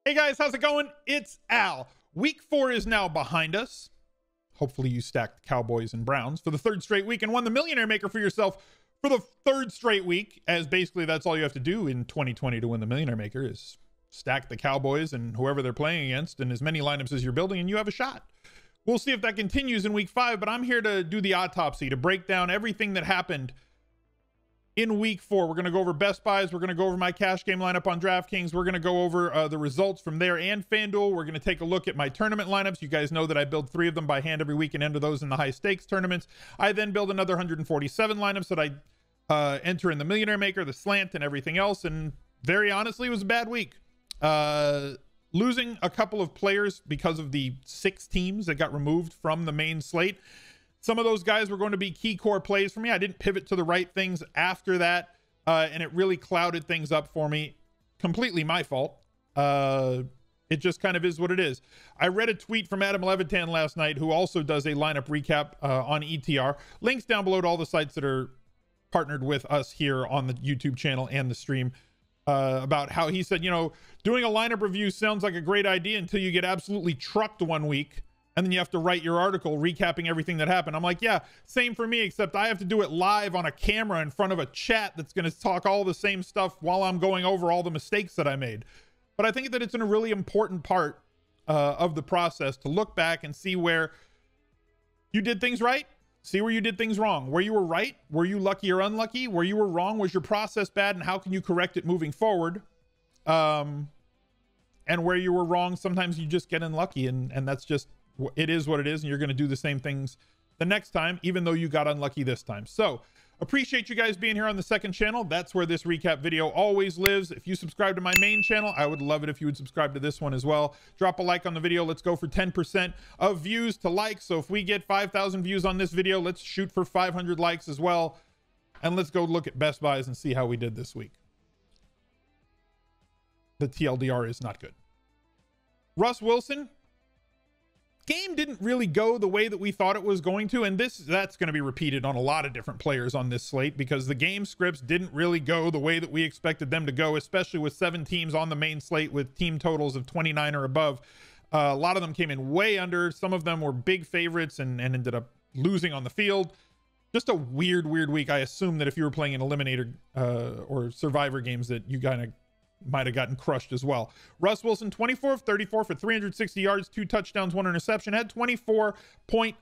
Hey guys, how's it going? It's Al. Week 4 is now behind us. Hopefully you stacked Cowboys and Browns for the third straight week and won the Millionaire Maker for yourself for the third straight week, as basically that's all you have to do in 2020 to win the Millionaire Maker is stack the Cowboys and whoever they're playing against and as many lineups as you're building, and you have a shot. We'll see if that continues in week 5, but I'm here to do the autopsy, to break down everything that happened in week 4. We're going to go over best buys. We're going to go over my cash game lineup on Draftkings. We're going to go over the results from there and FanDuel. We're going to take a look at my tournament lineups. You guys know that I build 3 of them by hand every week and enter those in the high stakes tournaments. I then build another 147 lineups that I enter in the Millionaire Maker, the slant, and everything else. And very honestly, it was a bad week. Losing a couple of players because of the 6 teams that got removed from the main slate. Some of those guys were going to be key core plays for me. I didn't pivot to the right things after that, and it really clouded things up for me. Completely my fault. It just kind of is what it is. I read a tweet from Adam Levitan last night, who also does a lineup recap on ETR. Links down below to all the sites that are partnered with us here on the YouTube channel and the stream, about how he said, you know, doing a lineup review sounds like a great idea until you get absolutely trucked one week. And then you have to write your article recapping everything that happened. I'm like, yeah, same for me, except I have to do it live on a camera in front of a chat that's going to talk all the same stuff while I'm going over all the mistakes that I made. But I think that it's a really important part of the process to look back and see where you did things right, see where you did things wrong, where you were right, were you lucky or unlucky, where you were wrong, was your process bad, and how can you correct it moving forward? And where you were wrong, sometimes you just get unlucky, and that's just, it is what it is, and you're going to do the same things the next time, even though you got unlucky this time. So appreciate you guys being here on the second channel. That's where this recap video always lives. If you subscribe to my main channel, I would love it if you would subscribe to this one as well. Drop a like on the video. Let's go for 10% of views to likes. So if we get 5,000 views on this video, let's shoot for 500 likes as well. And let's go look at best buys and see how we did this week. The TLDR is not good. Russ Wilson, game didn't really go the way that we thought it was going to, and that's going to be repeated on a lot of different players on this slate, because the game scripts didn't really go the way that we expected them to go, especially with 7 teams on the main slate with team totals of 29 or above. A lot of them came in way under. Some of them were big favorites and ended up losing on the field. Just a weird week. I assume that if you were playing in eliminator or survivor games that you kind of might have gotten crushed as well. Russ Wilson, 24 of 34 for 360 yards, 2 touchdowns, 1 interception, had 24.9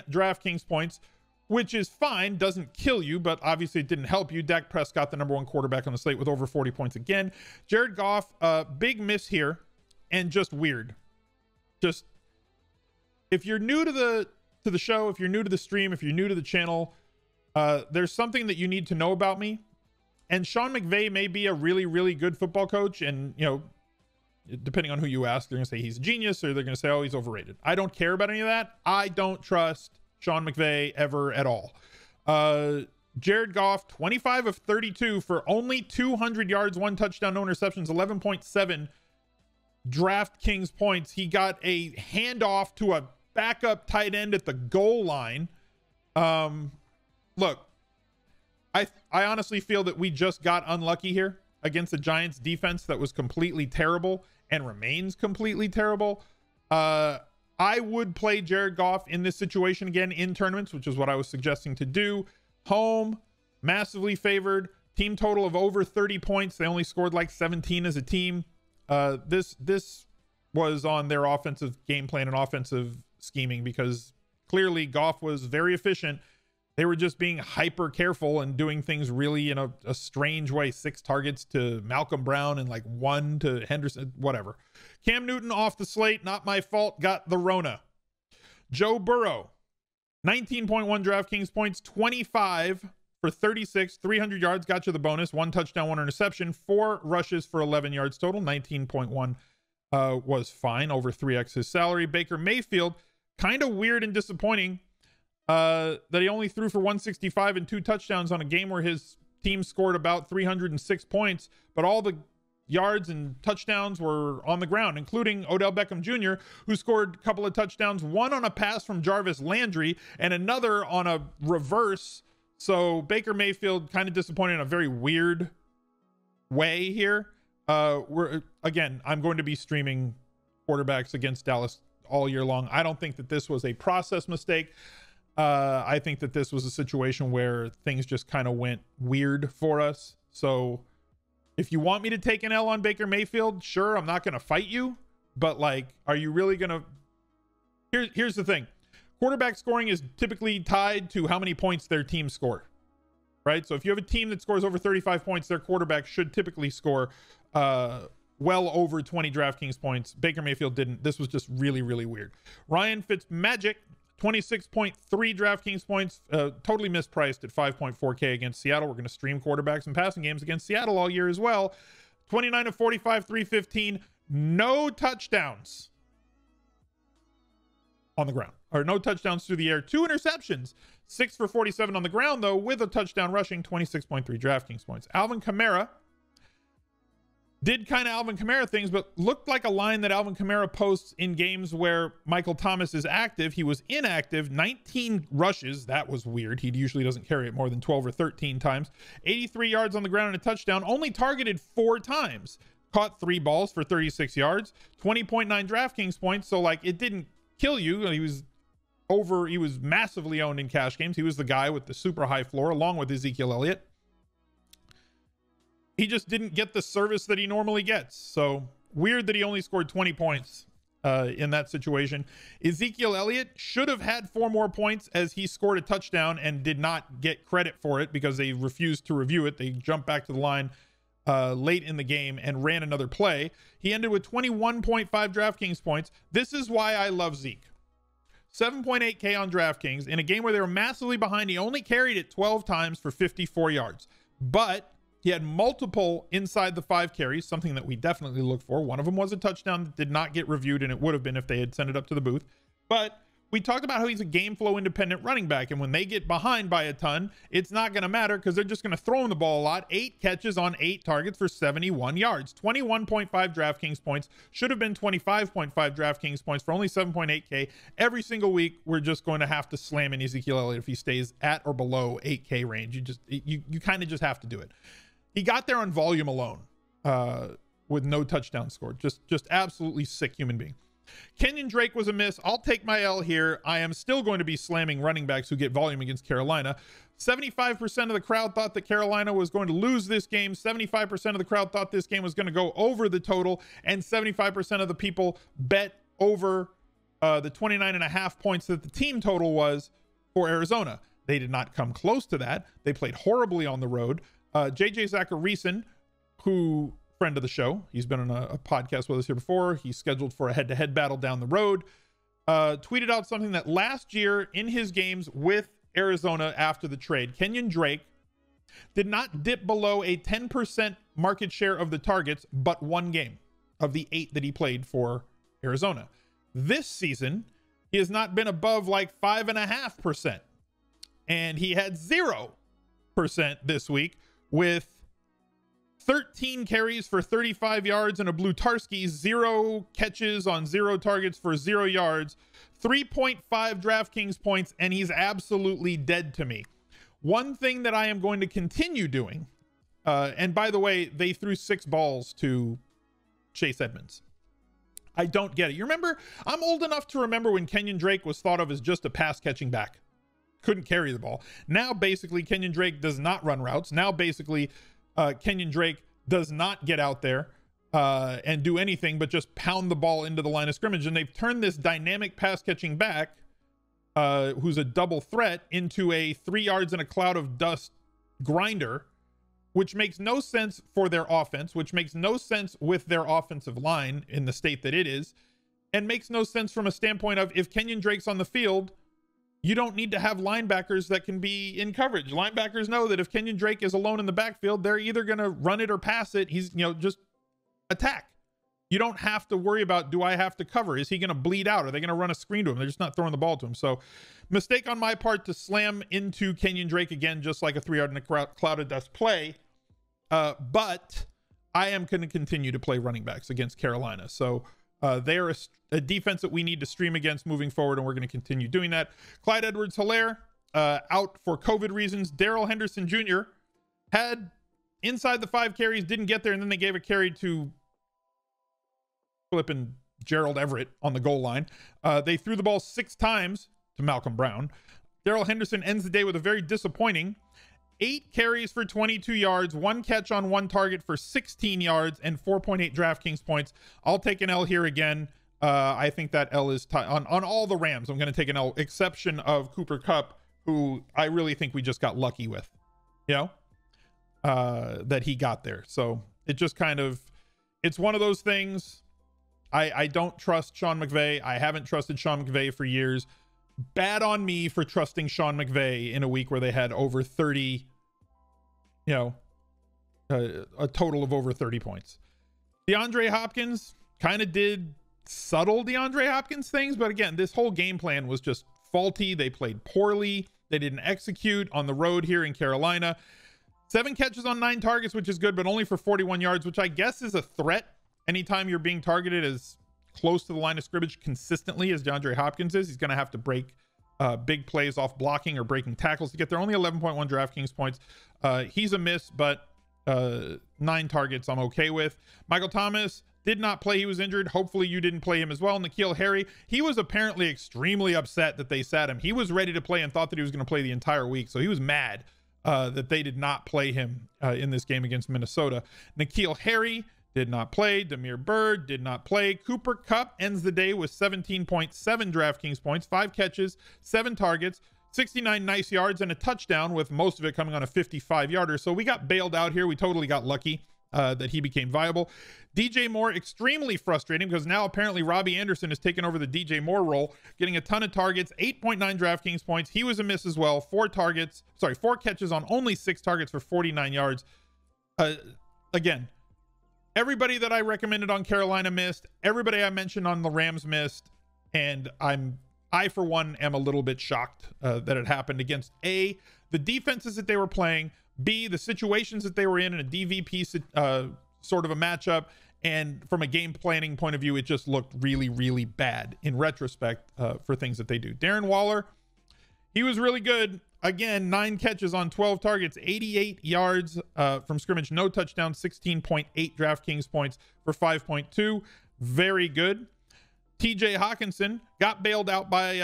DraftKings points, which is fine, doesn't kill you, but obviously it didn't help you. Dak Prescott, the #1 quarterback on the slate, with over 40 points again. Jared Goff, big miss here, and just weird. Just, if you're new to the show, if you're new to the stream, if you're new to the channel, there's something that you need to know about me. And Sean McVay may be a really good football coach, and, you know, depending on who you ask, they're going to say he's a genius, or they're going to say, oh, he's overrated. I don't care about any of that. I don't trust Sean McVay ever at all. Jared Goff, 25 of 32 for only 200 yards, 1 touchdown, no interceptions, 11.7 DraftKings points. He got a handoff to a backup tight end at the goal line. Look, I honestly feel that we just got unlucky here against the Giants defense that was completely terrible and remains completely terrible. I would play Jared Goff in this situation again in tournaments, which is what I was suggesting to do. Home, massively favored, team total of over 30 points. They only scored like 17 as a team. This was on their offensive game plan and offensive scheming, because clearly Goff was very efficient. They were just being hyper careful and doing things really in a strange way. 6 targets to Malcolm Brown and like 1 to Henderson, whatever. Cam Newton off the slate, not my fault, got the Rona. Joe Burrow, 19.1 DraftKings points, 25 for 36, 300 yards, got you the bonus, 1 touchdown, 1 interception, 4 rushes for 11 yards total. 19.1 was fine, over 3x his salary. Baker Mayfield, kind of weird and disappointing that he only threw for 165 and 2 touchdowns on a game where his team scored about 306 points, but all the yards and touchdowns were on the ground, including Odell Beckham Jr., who scored a couple of touchdowns, one on a pass from Jarvis Landry and another on a reverse. So Baker Mayfield kind of disappointed in a very weird way here. I'm going to be streaming quarterbacks against Dallas all year long. I don't think that this was a process mistake. I think that this was a situation where things just kind of went weird for us. So if you want me to take an L on Baker Mayfield, sure, I'm not going to fight you. But like, are you really going to... Here's the thing. Quarterback scoring is typically tied to how many points their team scored, right? So if you have a team that scores over 35 points, their quarterback should typically score well over 20 DraftKings points. Baker Mayfield didn't. This was just really, really weird. Ryan Fitzmagic, 26.3 DraftKings points, totally mispriced at 5.4K against Seattle. We're going to stream quarterbacks and passing games against Seattle all year as well. 29 of 45, 315, no touchdowns on the ground, or no touchdowns through the air, 2 interceptions, 6 for 47 on the ground, though, with a touchdown rushing, 26.3 DraftKings points. Alvin Kamara did kind of Alvin Kamara things, but looked like a line that Alvin Kamara posts in games where Michael Thomas is active. He was inactive, 19 rushes. That was weird. He usually doesn't carry it more than 12 or 13 times. 83 yards on the ground and a touchdown, only targeted 4 times. Caught 3 balls for 36 yards, 20.9 DraftKings points. So like, it didn't kill you. He was massively owned in cash games. He was the guy with the super high floor along with Ezekiel Elliott. He just didn't get the service that he normally gets. So weird that he only scored 20 points in that situation. Ezekiel Elliott should have had 4 more points, as he scored a touchdown and did not get credit for it because they refused to review it. They jumped back to the line late in the game and ran another play. He ended with 21.5 DraftKings points. This is why I love Zeke. 7.8K on DraftKings in a game where they were massively behind. He only carried it 12 times for 54 yards, but he had multiple inside the 5 carries, something that we definitely look for. One of them was a touchdown that did not get reviewed, and it would have been if they had sent it up to the booth. But we talked about how he's a game flow independent running back, and when they get behind by a ton, it's not going to matter because they're just going to throw him the ball a lot. 8 catches on 8 targets for 71 yards. 21.5 DraftKings points. Should have been 25.5 DraftKings points for only 7.8K. Every single week, we're just going to have to slam in Ezekiel Elliott if he stays at or below 8K range. You kind of just have to do it. He got there on volume alone with no touchdown scored. Just absolutely sick human being. Kenyon Drake was a miss. I'll take my L here. I am still going to be slamming running backs who get volume against Carolina. 75% of the crowd thought that Carolina was going to lose this game. 75% of the crowd thought this game was going to go over the total. And 75% of the people bet over the 29.5 points that the team total was for Arizona. They did not come close to that. They played horribly on the road. JJ Zacharyson, who, friend of the show, he's been on a podcast with us here before. He's scheduled for a head-to-head battle down the road. Tweeted out something that last year in his games with Arizona after the trade, Kenyon Drake did not dip below a 10% market share of the targets, but 1 game of the 8 that he played for Arizona. This season, he has not been above like 5.5%. And he had 0% this week, with 13 carries for 35 yards and a Blutarski, 0 catches on 0 targets for 0 yards, 3.5 DraftKings points, and he's absolutely dead to me. One thing that I am going to continue doing, and by the way, they threw 6 balls to Chase Edmonds. I don't get it. You remember, I'm old enough to remember when Kenyon Drake was thought of as just a pass-catching back. Couldn't carry the ball. Now, basically, Kenyon Drake does not run routes. Now, basically, Kenyon Drake does not get out there and do anything but just pound the ball into the line of scrimmage. And they've turned this dynamic pass-catching back, who's a double threat, into a 3 yards in a cloud of dust grinder, which makes no sense for their offense, which makes no sense with their offensive line in the state that it is, and makes no sense from a standpoint of, if Kenyon Drake's on the field, you don't need to have linebackers that can be in coverage. Linebackers know that if Kenyon Drake is alone in the backfield, they're either going to run it or pass it. He's, just attack. You don't have to worry about, do I have to cover? Is he going to bleed out? Are they going to run a screen to him? They're just not throwing the ball to him. So mistake on my part to slam into Kenyon Drake again, just like a 3 yard in a cloud of dust play. But I am going to continue to play running backs against Carolina. So they're a defense that we need to stream against moving forward, and we're going to continue doing that. Clyde Edwards-Helaire out for COVID reasons. Darrell Henderson Jr. had inside the 5 carries, didn't get there, and then they gave a carry to flipping Gerald Everett on the goal line. They threw the ball 6 times to Malcolm Brown. Darrell Henderson ends the day with a very disappointing 8 carries for 22 yards, 1 catch on 1 target for 16 yards, and 4.8 DraftKings points. I'll take an L here again. I think that L is on all the Rams. I'm going to take an L, exception of Cooper Kupp, who I really think we just got lucky with, you know, that he got there. So it just kind of, it's one of those things. I don't trust Sean McVay. I haven't trusted Sean McVay for years. Bad on me for trusting Sean McVay in a week where they had over 30, you know, a total of over 30 points. DeAndre Hopkins kind of did subtle DeAndre Hopkins things, but again, this whole game plan was just faulty. They played poorly. They didn't execute on the road here in Carolina. 7 catches on 9 targets, which is good, but only for 41 yards, which I guess is a threat anytime you're being targeted as close to the line of scrimmage consistently as DeAndre Hopkins is. He's going to have to break big plays off blocking or breaking tackles to get there. Only 11.1 DraftKings points. He's a miss, but 9 targets I'm okay with. Michael Thomas did not play. He was injured. Hopefully you didn't play him as well. N'Keal Harry, he was apparently extremely upset that they sat him. He was ready to play and thought that he was going to play the entire week. So he was mad that they did not play him in this game against Minnesota. N'Keal Harry did not play. Damiere Byrd did not play. Cooper Kupp ends the day with 17.7 DraftKings points, 5 catches, 7 targets, 69 nice yards, and a touchdown, with most of it coming on a 55-yarder. So we got bailed out here. We totally got lucky that he became viable. DJ Moore, extremely frustrating because now apparently Robbie Anderson has taken over the DJ Moore role, getting a ton of targets, 8.9 DraftKings points. He was a miss as well. 4 catches on only 6 targets for 49 yards. Again, everybody that I recommended on Carolina missed. Everybody I mentioned on the Rams missed. And I for one am a little bit shocked that it happened against A, the defenses that they were playing, B, the situations that they were in a DVP sort of a matchup, and from a game planning point of view, it just looked really, really bad in retrospect for things that they do. Darren Waller, he was really good. Again, 9 catches on 12 targets, 88 yards from scrimmage, no touchdown, 16.8 DraftKings points for 5.2. Very good. TJ Hawkinson got bailed out by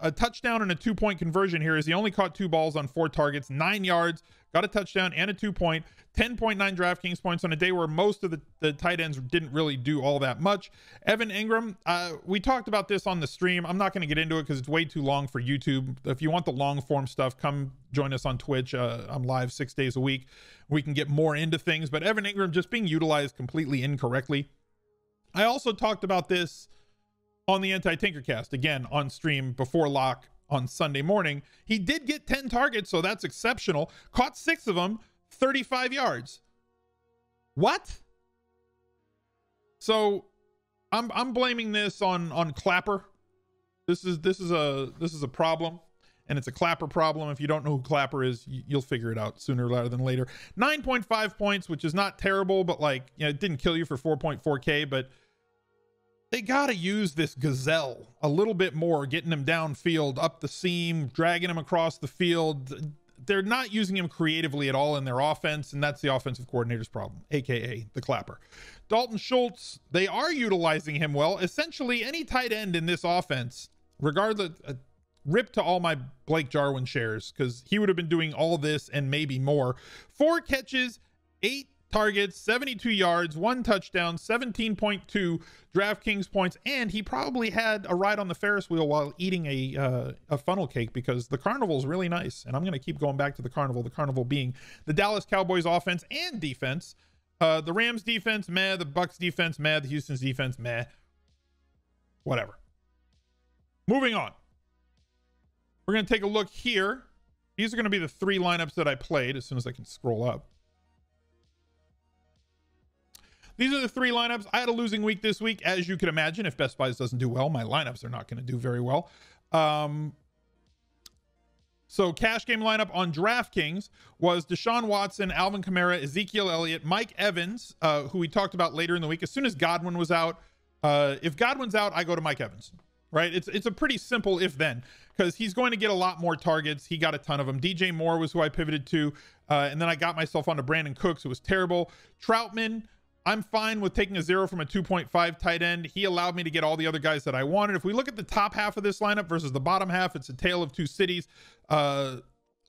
a touchdown and a 2-point conversion here, as he only caught 2 balls on 4 targets, 9 yards, got a touchdown and a 2-point, 10.9 DraftKings points on a day where most of the tight ends didn't really do all that much. Evan Ingram, we talked about this on the stream. I'm not going to get into it because it's way too long for YouTube. If you want the long form stuff, come join us on Twitch. I'm live 6 days a week. We can get more into things, but Evan Ingram just being utilized completely incorrectly. I also talked about this on the Anti-Tinkercast, again, on stream before lock on Sunday morning. He did get 10 targets, so that's exceptional. Caught 6 of them, 35 yards. What? So I'm blaming this on Clapper. This is a problem, and it's a Clapper problem. If you don't know who Clapper is, you'll figure it out sooner rather than later. 9.5 points, which is not terrible, but like, you know, it didn't kill you for 4.4K, but they got to use this gazelle a little bit more, getting him downfield, up the seam, dragging him across the field. They're not using him creatively at all in their offense, and that's the offensive coordinator's problem, aka the Clapper. Dalton Schultz, they are utilizing him well. Essentially, any tight end in this offense, regardless, rip to all my Blake Jarwin shares, because he would have been doing all this and maybe more. 4 catches, 8 targets, 72 yards, 1 touchdown, 17.2 DraftKings points, and he probably had a ride on the Ferris wheel while eating a funnel cake, because the carnival is really nice, and I'm going to keep going back to the carnival being the Dallas Cowboys offense and defense. The Rams defense, meh. The Bucks defense, meh. The Houston's defense, meh. Whatever. Moving on. We're going to take a look here. These are going to be the 3 lineups that I played as soon as I can scroll up. These are the 3 lineups. I had a losing week this week, as you can imagine. If Best Buys doesn't do well, my lineups are not going to do very well. So cash game lineup on DraftKings was Deshaun Watson, Alvin Kamara, Ezekiel Elliott, Mike Evans, who we talked about later in the week. As soon as Godwin was out, if Godwin's out, I go to Mike Evans. right? It's a pretty simple if then, because he's going to get a lot more targets. He got a ton of them. DJ Moore was who I pivoted to, and then I got myself onto Brandon Cooks. It was terrible. Troutman, I'm fine with taking a 0 from a 2.5 tight end. He allowed me to get all the other guys that I wanted. If we look at the top half of this lineup versus the bottom half, it's a tale of two cities.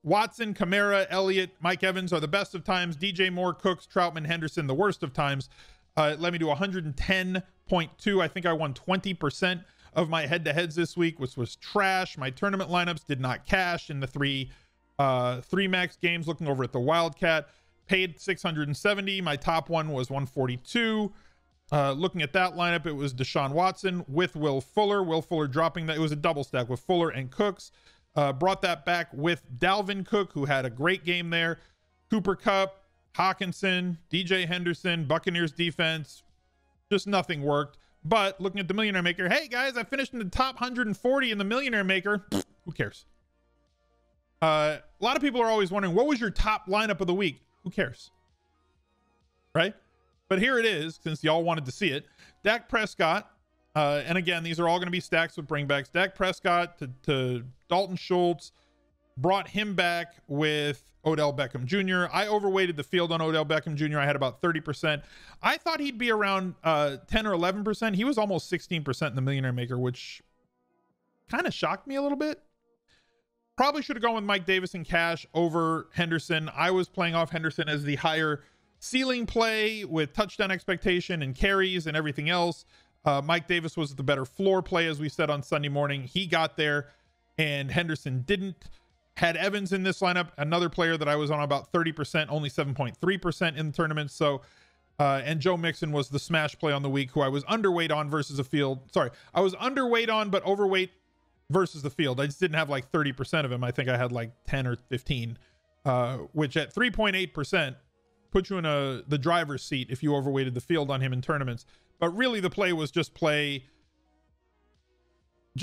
Watson, Kamara, Elliott, Mike Evans are the best of times. DJ Moore, Cooks, Troutman, Henderson, the worst of times. It led me to 110.2. I think I won 20% of my head-to-heads this week, which was trash. My tournament lineups did not cash in the three max games. Looking over at the Wildcat, paid 670. My top one was 142. Looking at that lineup, it was Deshaun Watson with Will Fuller. Will Fuller dropping that. It was a double stack with Fuller and Cooks. Brought that back with Dalvin Cook, who had a great game there. Cooper Kupp, Hawkinson, DJ Henderson, Buccaneers defense. Just nothing worked. But looking at the Millionaire Maker, hey guys, I finished in the top 140 in the Millionaire Maker. Who cares? A lot of people are always wondering, what was your top lineup of the week? Who cares? Right? But here it is, since y'all wanted to see it. Dak Prescott, and again, these are all going to be stacks with bringbacks. Dak Prescott to Dalton Schultz, brought him back with Odell Beckham Jr. I overweighted the field on Odell Beckham Jr. I had about 30%. I thought he'd be around 10 or 11%. He was almost 16% in the Millionaire Maker, which kind of shocked me a little bit. Probably should have gone with Mike Davis and cash over Henderson. I was playing off Henderson as the higher ceiling play with touchdown expectation and carries and everything else. Mike Davis was the better floor play, as we said on Sunday morning. He got there and Henderson didn't. Had Evans in this lineup, another player that I was on about 30%, only 7.3% in the tournament. So, and Joe Mixon was the smash play on the week, who I was underweight on versus a field. Sorry, I was underweight on, but overweight versus the field. I just didn't have like 30% of him. I think I had like 10 or 15, which at 3.8% put you in the driver's seat if you overweighted the field on him in tournaments. But really the play was just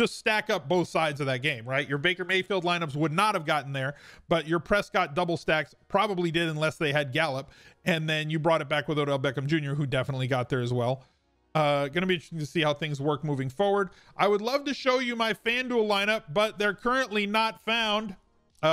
stack up both sides of that game, right? Your Baker Mayfield lineups would not have gotten there, but your Prescott double stacks probably did, unless they had Gallup. And then you brought it back with Odell Beckham Jr., who definitely got there as well. Going to be interesting to see how things work moving forward. I would love to show you my FanDuel lineup, but they're currently not found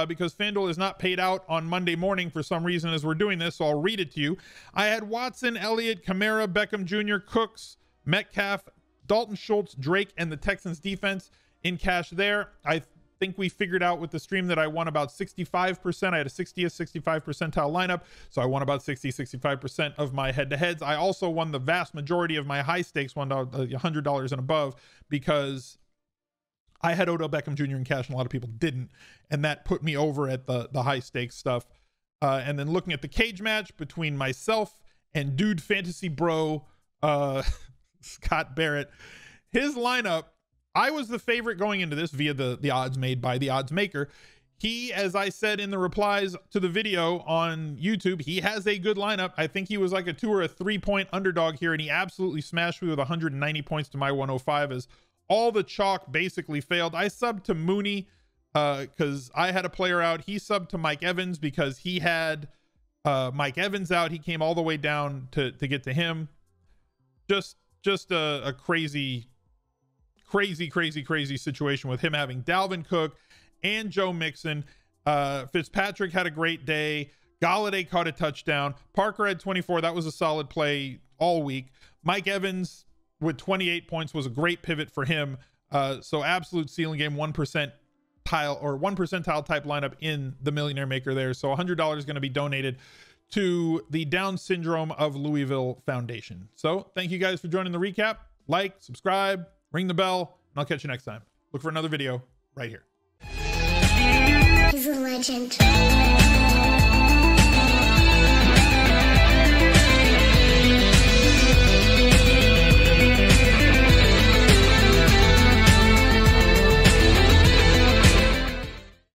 because FanDuel is not paid out on Monday morning for some reason as we're doing this, so I'll read it to you. I had Watson, Elliott, Kamara, Beckham Jr., Cooks, Metcalf, Dalton Schultz, Drake, and the Texans defense in cash there. I think we figured out with the stream that I won about 65%. I had a 60th, 65th percentile lineup, so I won about 65% of my head-to-heads. I also won the vast majority of my high stakes, won $100 and above, because I had Odell Beckham Jr. in cash and a lot of people didn't, and that put me over at the high stakes stuff. And then looking at the cage match between myself and Dude Fantasy Bro, Scott Barrett, his lineup, I was the favorite going into this via the odds made by the odds maker. He, as I said in the replies to the video on YouTube, he has a good lineup. I think he was like a 2 or a 3 point underdog here, and he absolutely smashed me with 190 points to my 105 as all the chalk basically failed. I subbed to Mooney because I had a player out. He subbed to Mike Evans because he had Mike Evans out. He came all the way down to get to him. Just a crazy situation with him having Dalvin Cook and Joe Mixon. Fitzpatrick had a great day. Galladay caught a touchdown. Parker had 24. That was a solid play all week. Mike Evans with 28 points was a great pivot for him. So absolute ceiling game, 1 percentile type lineup in the Millionaire Maker there. So $100 is going to be donated to the Down Syndrome of Louisville Foundation. So thank you guys for joining the recap. Like, subscribe, ring the bell, and I'll catch you next time. Look for another video right here. He's a legend.